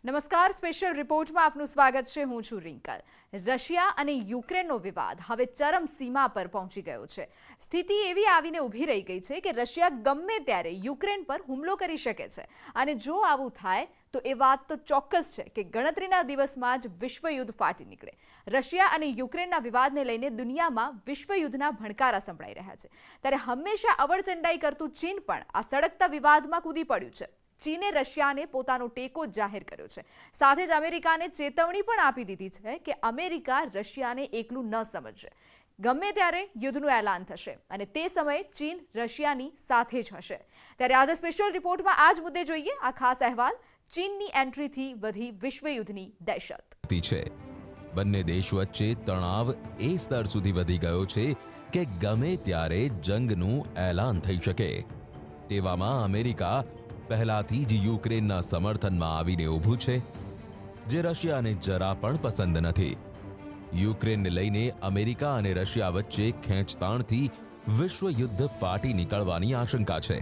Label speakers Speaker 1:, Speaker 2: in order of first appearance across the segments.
Speaker 1: નમસ્કાર, સ્પેશિયલ રિપોર્ટમાં આપનું સ્વાગત છે. હું છું રિંકલ. રશિયા અને યુક્રેનનો વિવાદ હવે ચરમસીમા પર પહોંચી ગયો છે. સ્થિતિ એવી આવીને ઊભી રહી ગઈ છે કે રશિયા ગમે ત્યારે યુક્રેન પર હુમલો કરી શકે છે. અને જો આવું થાય તો એ વાત તો ચોક્કસ છે કે ગણતરીના દિવસમાં જ વિશ્વયુદ્ધ ફાટી નીકળે. રશિયા અને યુક્રેનના વિવાદને લઈને દુનિયામાં વિશ્વયુદ્ધના ભણકારા સંભળાઈ રહ્યા છે. ત્યારે હંમેશા અવળચંડાઈ કરતું ચીન પણ આ સળગતા વિવાદમાં કૂદી પડ્યું છે. ચીને રશિયાને પોતાનો ટેકો જાહેર કર્યો છે. સાથે જ અમેરિકાને ચેતવણી પણ આપી દીધી છે કે અમેરિકા રશિયાને એકલું ન સમજશે. ગમે ત્યારે યુદ્ધનું એલાન થશે અને તે સમયે ચીન રશિયાની સાથે જ હશે. ત્યારે આજે સ્પેશિયલ રિપોર્ટમાં આ જ મુદ્દે જોઈએ આ ખાસ અહેવાલ. ચીનની એન્ટ્રીથી વધી વિશ્વયુદ્ધની દહેશત
Speaker 2: છે. બંને દેશ વચ્ચે તણાવ એ સ્તર સુધી વધી ગયો છે કે ગમે ત્યારે જંગનું એલાન થઈ શકે. તેવામાં અમેરિકા પહેલાથી જ યુક્રેનના સમર્થનમાં આવીને ઊભું છે, જે રશિયાને જરા પણ પસંદ નથી. યુક્રેનને લઈને અમેરિકા અને રશિયા વચ્ચે ખેંચતાણથી વિશ્વયુદ્ધ ફાટી નીકળવાની આશંકા છે.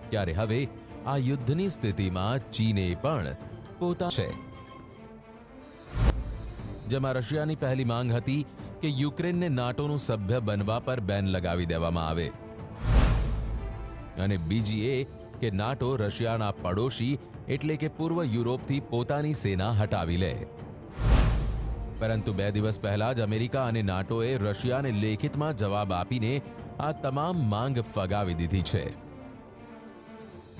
Speaker 2: ત્યારે હવે આ યુદ્ધની સ્થિતિમાં ચીને પણ પોતા છે. જેમાં રશિયાની પહેલી માંગ હતી કે યુક્રેનને નાટોનું સભ્ય બનવા પર બેન લગાવી દેવામાં આવે અને બીજી એ કે નાટો રશિયાના પડોશી એટલે કે પૂર્વ યુરોપથી પોતાની સેના હટાવી લે. પરંતુ 2 દિવસ પહેલા જ અમેરિકા અને નાટોએ રશિયાને લેખિતમાં જવાબ આપીને આ તમામ માંગ ફગાવી દીધી છે.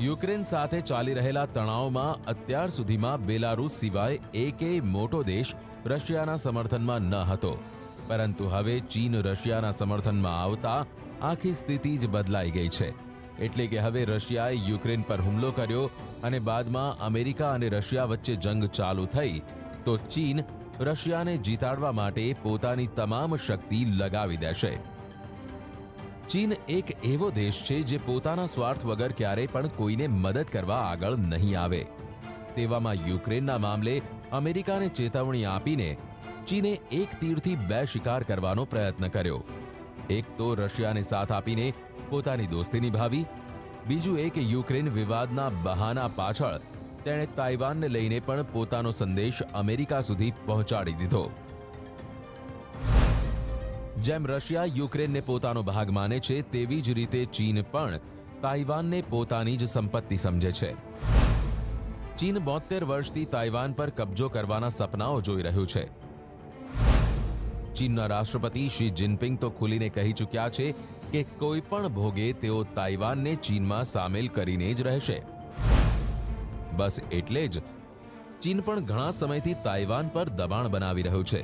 Speaker 2: યુક્રેન સાથે ચાલી રહેલા તણાવમાં અત્યાર સુધીમાં બેલારુસ સિવાય એકેય મોટો દેશ રશિયાના સમર્થનમાં ન હતો. પરંતુ હવે ચીન રશિયાના સમર્થનમાં આવતા આખી સ્થિતિ જ બદલાઈ ગઈ છે. એટલે કે હવે રશિયાએ યુક્રેન પર હુમલો કર્યો અને બાદમાં અમેરિકા અને રશિયા વચ્ચે જંગ ચાલુ થઈ તો ચીન રશિયાને જીતાડવા માટે પોતાની તમામ શક્તિ લગાવી દેશે. ચીન એક એવો દેશ છે જે પોતાના સ્વાર્થ વગર ક્યારેય પણ કોઈને મદદ કરવા આગળ નહીં આવે. તેવામાં યુક્રેનના મામલે અમેરિકાને ચેતવણી આપીને ચીને એક તીરથી 2 શિકાર કરવાનો પ્રયત્ન કર્યો. એક તો રશિયાને સાથ આપીને પોતાની દોસ્તી નિભાવી, બીજું એ કે યુક્રેન વિવાદના બહાના પાછળ તેણે તાઇવાનને લઈને પણ પોતાનો સંદેશ અમેરિકા સુધી પહોંચાડી દીધો. જેમ રશિયા યુક્રેનને પોતાનો ભાગ માને છે તેવી જ રીતે ચીન પણ તાઇવાનને પોતાની જ સંપત્તિ સમજે છે. ચીન 72 વર્ષથી તાઇવાન પર કબજો કરવાના સપનાઓ જોઈ રહ્યું છે. ચીનના રાષ્ટ્રપતિ શી જિનપિંગ તો ખુલીને કહી ચૂક્યા છે કે કોઈ પણ ભોગે તેઓ તાઇવાનને ચીનમાં સામેલ કરીને જ રહેશે. બસ એટલે જ ચીન પણ ઘણા સમયથી તાઇવાન પર દબાણ બનાવી રહ્યું છે,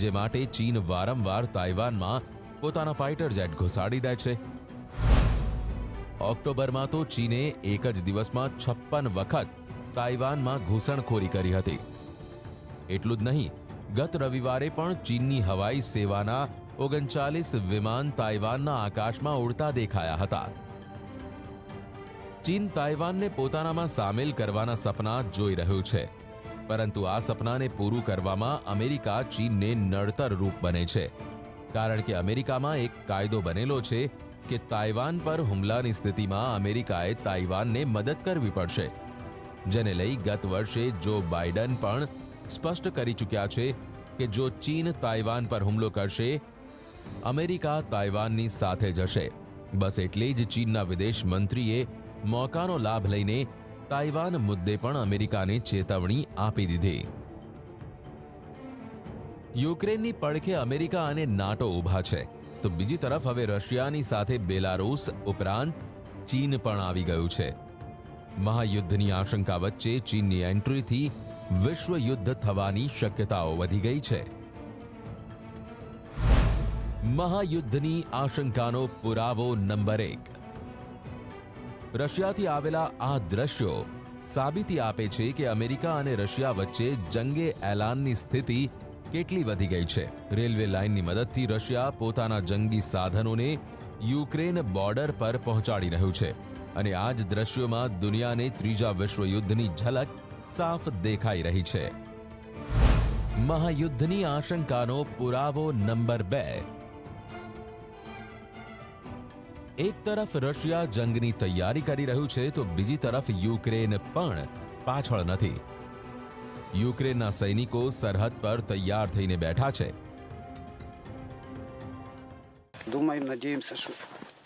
Speaker 2: જે માટે ચીન વારંવાર તાઇવાનમાં પોતાના ફાઇટર જેટ ઘુસાડી દે છે. ઓક્ટોબરમાં તો ચીને એક જ દિવસમાં 56 વખત તાઇવાનમાં ઘૂસણખોરી કરી હતી. એટલું જ નહીં, ગત રવિવારે પણ ચીનની હવાઈ સેવાના 39 વિમાન તાઇવાનના આકાશમાં ઉડતા દેખાયા હતા. ચીન તાઇવાનને પોતાનામાં સામેલ કરવાના સપના જોઈ રહ્યું છે, પરંતુ આ સપનાને પૂરું કરવામાં અમેરિકા ચીનને નડતર રૂપ બને છે. કારણ કે અમેરિકામાં એક કાયદો બનેલો છે કે તાઇવાન પર હુમલાની સ્થિતિમાં અમેરિકાએ તાઇવાનને મદદ કરવી પડશે, જેને લઈ ગત વર્ષે જો બાઇડન પણ સ્પષ્ટ કરી ચૂક્યા છે કે જો ચીન તાઇવાન પર હુમલો કરશે, અમેરિકા તાઇવાનની સાથે જશે. બસ એટલે જ ચીનના વિદેશ મંત્રીએ મોકાનો લાભ લઈને તાઇવાન મુદ્દે પણ અમેરિકાને ચેતવણી આપી દીધી. યુક્રેનની પડખે અમેરિકા અને નાટો ઊભા છે, તો બીજી તરફ હવે રશિયાની સાથે બેલારુસ ઉપરાંત ચીન પણ આવી ગયું છે. મહાયુદ્ધની આશંકા વચ્ચે ચીનની એન્ટ્રીથી વિશ્વયુદ્ધ થવાની શક્યતાઓ વધી ગઈ છે. મહાયુદ્ધની આશંકાનો પુરાવો નંબર 1. રશિયાથી આવેલા આ દ્રશ્યો સાબિતી આપે છે કે અમેરિકા અને રશિયા વચ્ચે જંગે એલાનની સ્થિતિ કેટલી વધી ગઈ છે. રેલવે લાઇનની મદદથી રશિયા પોતાના જંગી સાધનોને યુક્રેન બોર્ડર પર પહોંચાડી રહ્યું છે અને આ જ દ્રશ્યોમાં દુનિયાને ત્રીજા વિશ્વયુદ્ધની ઝલક સાફ દેખાઈ રહી છે. મહાયુદ્ધની આશંકાનો પુરાવો નંબર 2. એક તરફ રશિયા જંગની તૈયારી કરી રહ્યું છે તો બીજી તરફ યુક્રેન પણ પાછળ નથી. યુક્રેનના સૈનિકો સરહદ પર તૈયાર થઈને બેઠા છે.
Speaker 3: Думаємо, надіємося, що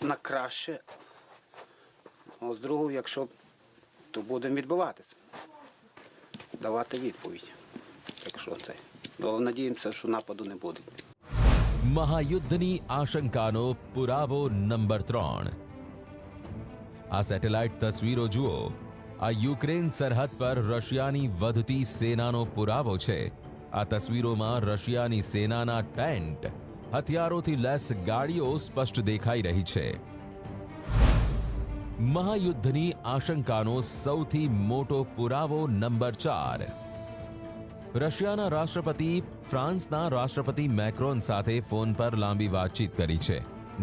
Speaker 3: на краще. А з другого, якщо, то будемо відбиватися. Давати відповідь. Якщо це. Але надіємося, що нападу не буде.
Speaker 2: મહાયુદ્ધની આશંકાનો પુરાવો નંબર 3. આ સેટેલાઇટ તસવીરો જુઓ. આ યુક્રેન સરહદ પર રશિયાની વધતી સેનાનો પુરાવો છે. આ તસવીરોમાં રશિયાની સેનાના ટેન્ટ, હથિયારોથી લેસ ગાડીઓ સ્પષ્ટ દેખાઈ રહી છે. મહાયુદ્ધની આશંકાનો સૌથી મોટો પુરાવો નંબર 4. રશિયાના રાષ્ટ્રપતિ ફ્રાન્સના રાષ્ટ્રપતિ મેક્રોન સાથે ફોન પર લાંબી વાતચીત કરી છે,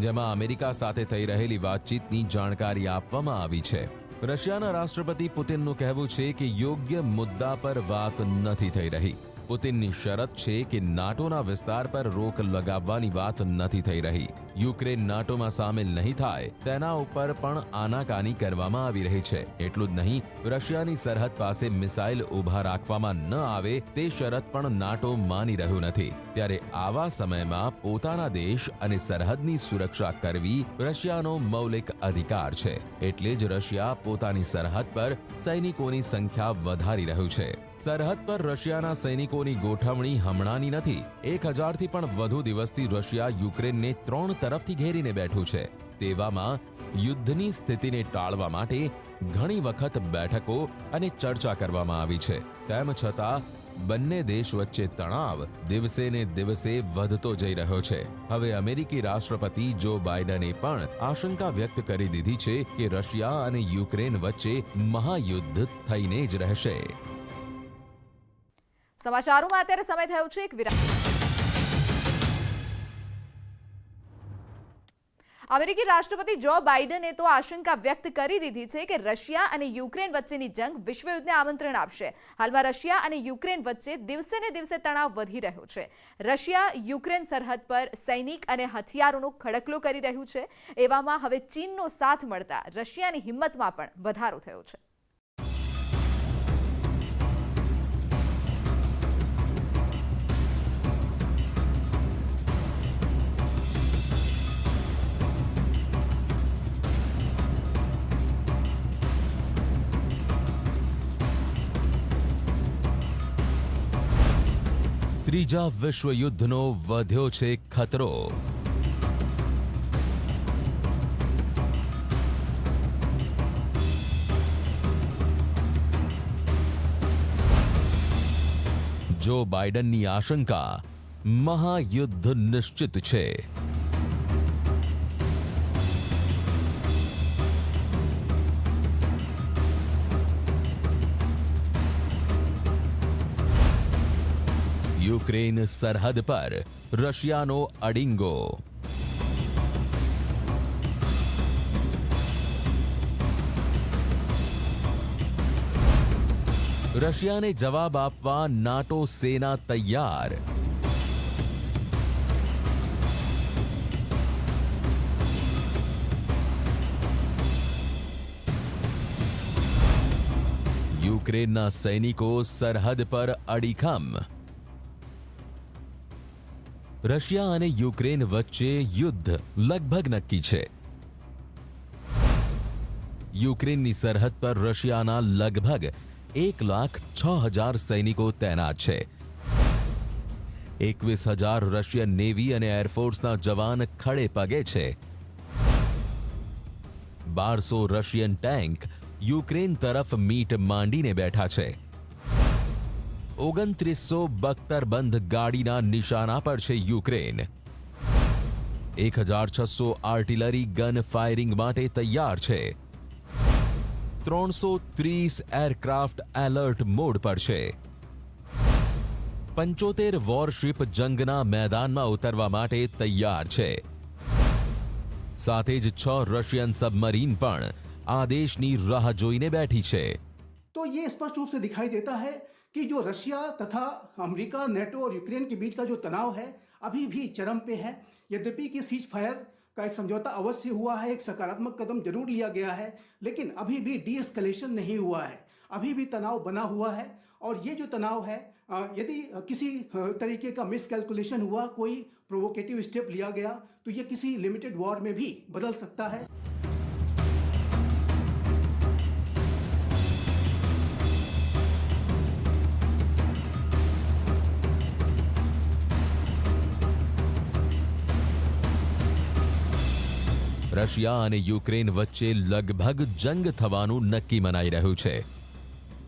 Speaker 2: જેમાં અમેરિકા સાથે થઈ રહેલી વાતચીતની જાણકારી આપવામાં આવી છે. રશિયાના રાષ્ટ્રપતિ પુતિનનું કહેવું છે કે યોગ્ય મુદ્દા પર વાત નથી થઈ રહી. પુતિનની શરત છે કે નાટોના વિસ્તાર પર રોક લગાવવાની વાત નથી થઈ રહી. યુક્રેન નાટોમાં સામેલ નહીં થાય તેના ઉપર પણ આનાકાની કરવામાં આવી રહી છે. એટલું જ નહીં, રશિયાની સરહદ પાસે મિસાઇલ ઊભા રાખવામાં ન આવે તે શરત પણ નાટો માની રહ્યું નથી. ત્યારે આવા સમયમાં પોતાના દેશ અને સરહદની સુરક્ષા કરવી રશિયાનો મૌલિક અધિકાર છે. એટલે જ રશિયા પોતાની સરહદ પર સૈનિકોની સંખ્યા વધારી રહ્યું છે. સરહદ પર રશિયાના સૈનિકોની ગોઠવણી હમણાંની નથી. 1000થી પણ વધુ દિવસથી રશિયા યુક્રેનને 3 તરફથી ઘેરીને બેઠું છે. તેવામાં યુદ્ધની સ્થિતિને ટાળવા માટે ઘણી વખત બેઠકો અને ચર્ચા કરવામાં આવી છે. તેમ છતાં બંને દેશ વચ્ચે તણાવ દિવસે ને દિવસે વધતો જઈ રહ્યો છે. હવે અમેરિકી રાષ્ટ્રપતિ જો બાઇડને પણ આશંકા વ્યક્ત કરી દીધી છે કે રશિયા અને યુક્રેન વચ્ચે મહાયુદ્ધ થઈને જ રહેશે.
Speaker 1: સમાચારોમાં અત્યારે સમય થયો છે એક વિરામ. અમેરિકી રાષ્ટ્રપતિ જો બાઇડને તો આશંકા વ્યક્ત કરી દીધી છે કે રશિયા અને યુક્રેન વચ્ચેની જંગ વિશ્વયુદ્ધને આમંત્રણ આપશે. હાલમાં રશિયા અને યુક્રેન વચ્ચે દિવસે ને દિવસે તણાવ વધી રહ્યો છે. રશિયા યુક્રેન સરહદ પર સૈનિક અને હથિયારોનો ખડકલો કરી રહ્યું છે. એવામાં હવે ચીનનો સાથ મળતા રશિયાની હિંમતમાં પણ વધારો થયો છે.
Speaker 2: ત્રીજા વિશ્વયુદ્ધનો વધ્યો છે ખતરો. જો બાઇડનની આશંકા, મહાયુદ્ધ નિશ્ચિત છે. યુક્રેન સરહદ પર રશિયાનો અડિંગો. રશિયાને જવાબ આપવા નાટો સેના તૈયાર. યુક્રેનના સૈનિકો સરહદ પર અડીખમ. રશિયા અને યુક્રેન વચ્ચે યુદ્ધ લગભગ નક્કી છે. યુક્રેનની સરહદ પર રશિયાના લગભગ 1,06,000 સૈનિકો તૈનાત છે. 21,000 રશિયન નેવી અને એરફોર્સના જવાન ખડે પગે છે. 1200 રશિયન ટેન્ક યુક્રેન તરફ મીટ માંડીને બેઠા છે. 2900 બખ્તરબંધ ગાડીના નિશાના પર છે યુક્રેન. 1,600 આર્ટિલરી ગન ફાયરિંગ માટે તૈયાર છે. 330 એરક્રાફ્ટ એલર્ટ મોડ પર છે. 75 વોરશિપ જંગના મેદાનમાં ઉતરવા માટે તૈયાર છે. સાથે જ 6 રશિયન સબમરીન પણ આદેશની રાહ જોઈને બેઠી છે.
Speaker 4: तो ये स्पष्ट रूप से दिखाई देता है कि जो रशिया तथा अमेरिका, नेटो और यूक्रेन के बीच का जो तनाव है अभी भी चरम पे है. यद्यपि कि सीज फायर का एक समझौता अवश्य हुआ है, एक सकारात्मक कदम जरूर लिया गया है, लेकिन अभी भी डी एस्केलेशन नहीं हुआ है. अभी भी तनाव बना हुआ है। और ये जो तनाव है, यदि किसी तरीके का मिसकैलकुलेशन हुआ, कोई प्रोवोकेटिव स्टेप लिया गया, तो ये किसी लिमिटेड वॉर में भी बदल सकता है।
Speaker 2: રશિયા અને યુક્રેન વચ્ચે લગભગ જંગ થવાનું નક્કી મનાઈ રહ્યું છે।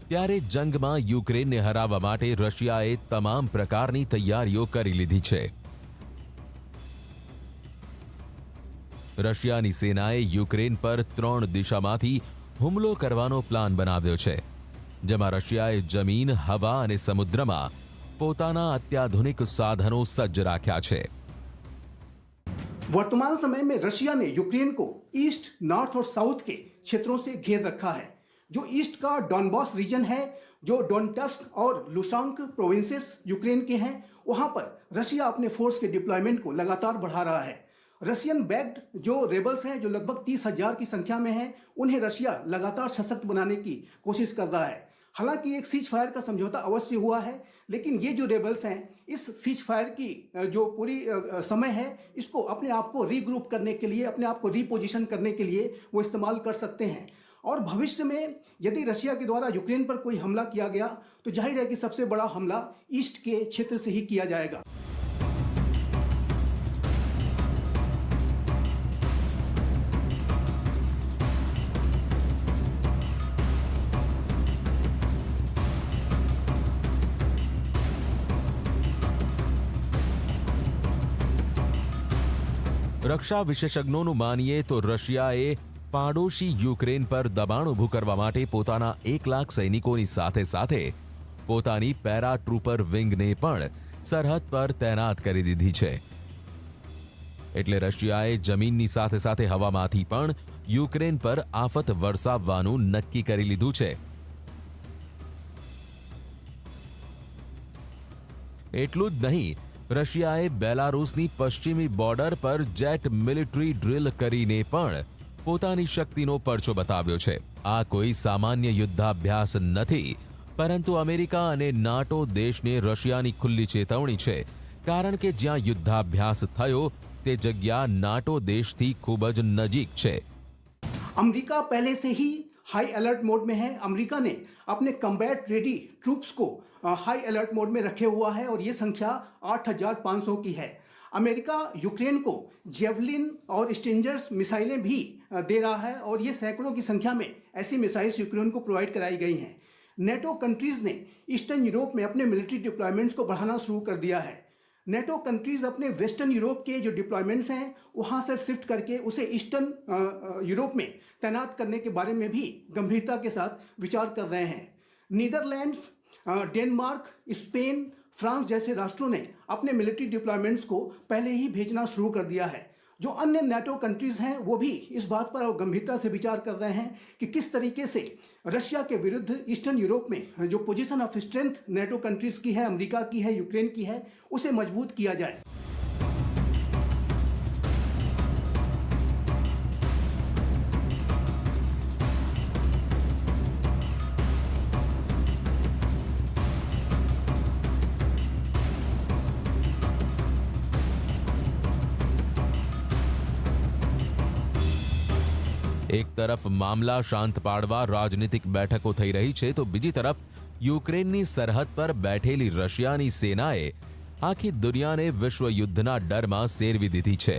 Speaker 2: ત્યારે જંગમાં યુક્રેનને હરાવવા માટે રશિયાએ તમામ પ્રકારની તૈયારીઓ કરી લીધી છે। રશિયાની સેનાએ યુક્રેન પર 3 દિશામાંથી હુમલો કરવાનો પ્લાન બનાવ્યો છે, જેમાં રશિયાએ જમીન, હવા અને સમુદ્રમાં પોતાના અત્યાધુનિક સાધનો સજ્જ રાખ્યા છે।
Speaker 4: वर्तमान समय में रशिया ने यूक्रेन को ईस्ट, नॉर्थ और साउथ के क्षेत्रों से घेर रखा है। जो ईस्ट का डॉनबॉस रीजन है, जो डोनेट्स्क और लुहांस्क प्रोविंसेस यूक्रेन के हैं, वहां पर रशिया अपने फोर्स के डिप्लॉयमेंट को लगातार बढ़ा रहा है। रशियन बैक्ड जो रेबल्स हैं, जो लगभग 30,000 की संख्या में हैं, उन्हें रशिया लगातार सशक्त बनाने की कोशिश कर रहा है। हालांकि एक सीज फायर का समझौता अवश्य हुआ है, लेकिन ये जो रेबल्स हैं, इस सीज फायर की जो पूरी समय है, इसको अपने आप को रीग्रुप करने के लिए, अपने आप को रीपोजिशन करने के लिए वो इस्तेमाल कर सकते हैं। और भविष्य में यदि रशिया के द्वारा यूक्रेन पर कोई हमला किया गया, तो जाहिर है कि सबसे बड़ा हमला ईस्ट के क्षेत्र से ही किया जाएगा।
Speaker 2: રક્ષા વિશેષજ્ઞોનું માનીએ તો રશિયાએ પાડોશી યુક્રેન પર દબાણ ઊભું કરવા માટે પોતાના 1 લાખ સૈનિકોની સાથે સાથે પોતાની પેરા ટ્રુપર વિંગને પણ સરહદ પર તૈનાત કરી દીધી છે। એટલે રશિયાએ જમીનની સાથે સાથે હવામાંથી પણ યુક્રેન પર આફત વરસાવવાનું નક્કી કરી લીધું છે। એટલું જ નહીં, રશિયાએ બેલારૂસની પશ્ચિમી બોર્ડર પર જેટ મિલિટરી ડ્રિલ કરીને પણ પોતાની શક્તિનો પરચો બતાવ્યો છે। આ કોઈ સામાન્ય યુદ્ધાભ્યાસ નથી, પરંતુ અમેરિકા અને નાટો દેશને રશિયાની ખુલ્લી ચેતવણી છે, કારણ કે જ્યાં યુદ્ધાભ્યાસ થયો તે જગ્યા નાટો દેશથી ખૂબ જ નજીક છે।
Speaker 4: अमेरिका पहले से ही हाई अलर्ट मोड में है। अमेरिका ने अपने कम्बैट रेडी ट्रूप्स को हाई अलर्ट मोड में रखे हुआ है और ये संख्या 8,500 की है। अमेरिका यूक्रेन को जेवलिन और स्ट्रेंजर्स मिसाइलें भी दे रहा है और ये सैकड़ों की संख्या में ऐसी मिसाइल्स यूक्रेन को प्रोवाइड कराई गई हैं। नेटो कंट्रीज ने ईस्टर्न यूरोप में अपने मिलिट्री डिप्लॉयमेंट्स को बढ़ाना शुरू कर दिया है। नेटो कंट्रीज अपने वेस्टर्न यूरोप के जो डिप्लॉयमेंट्स हैं, वहाँ से शिफ्ट करके उसे ईस्टर्न यूरोप में तैनात करने के बारे में भी गंभीरता के साथ विचार कर रहे हैं। नीदरलैंड्स, डेनमार्क, स्पेन, फ्रांस जैसे राष्ट्रों ने अपने मिलिट्री डिप्लॉयमेंट्स को पहले ही भेजना शुरू कर दिया है। जो अन्य नेटो कंट्रीज हैं, वो भी इस बात पर गंभीरता से विचार कर रहे हैं कि किस तरीके से रशिया के विरुद्ध ईस्टर्न यूरोप में जो position of strength NATO countries की है, अमेरिका की है, यूक्रेन की है, उसे मजबूत किया जाए।
Speaker 2: એક તરફ મામલા શાંત પાડવા રાજનીતિક બેઠકો થઈ રહી છે, તો બીજી તરફ યુક્રેનની સરહદ પર બેઠેલી રશિયાની સેનાએ આખી દુનિયાને વિશ્વ યુદ્ધના ડરમાં સેરવી દીધી છે।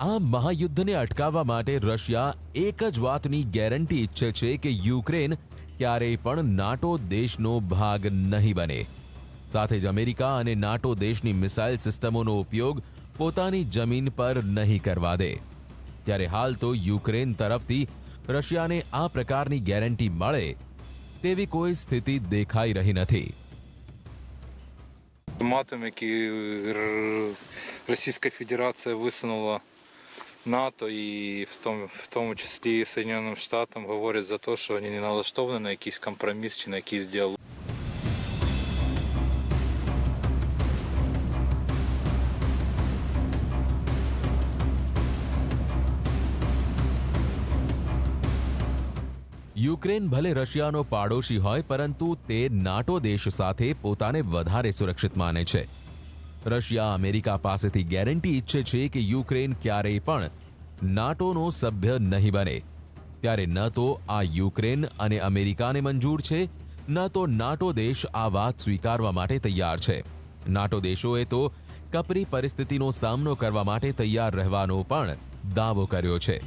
Speaker 2: આ મહાયુદ્ધને અટકાવવા માટે રશિયા એક જ વાતની ગેરંટી ઈચ્છે છે કે યુક્રેન ક્યારેય પણ નાટો દેશનો ભાગ નહીં બને। સાથે જ અમેરિકા અને નાટો દેશની મિસાઇલ સિસ્ટમોનો ઉપયોગ પોતાની જમીન પર નહીં કરવા દે। ત્યારે હાલ તો યુક્રેન તરફથી રશિયાને આ પ્રકારની ગેરંટી મળે તેવી કોઈ સ્થિતિ દેખાઈ રહી નથી।
Speaker 5: Ультиматум, який Російська Федерація висунула НАТО і в тому числі Соединеним Штатам, говорять за те, що вони не налаштовані на якийсь компроміс чи на якийсь діалог.
Speaker 2: યુક્રેન ભલે રશિયાનો પાડોશી હોય પરંતુ તે નાટો દેશ સાથે પોતાને વધારે સુરક્ષિત માને છે. રશિયા અમેરિકા પાસેથી ગેરંટી ઈચ્છે છે કે યુક્રેન ક્યારેય પણ નાટોનો સભ્ય નહીં બને. ત્યારે ન તો આ યુક્રેન અને અમેરિકાને મંજૂર છે, ન તો નાટો દેશ આ વાત સ્વીકારવા માટે તૈયાર છે. નાટો દેશોએ તો કપરી પરિસ્થિતિનો સામનો કરવા માટે તૈયાર રહેવાનો પણ દાવો કર્યો છે.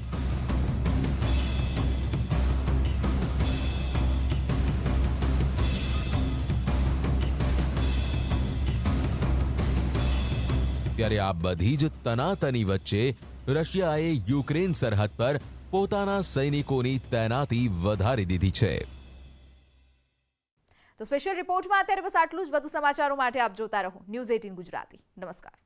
Speaker 2: ત્યારે આ બધી જ તનાતની વચ્ચે રશિયાએ યુક્રેન સરહદ પર પોતાના સૈનિકોની તૈનાતી વધારી દીધી છે.
Speaker 1: તો સ્પેશિયલ રિપોર્ટમાં અત્યારે બસ આટલું જ. વધુ સમાચારો માટે આપ જોતા રહો ન્યૂઝ 18 ગુજરાતી. નમસ્કાર.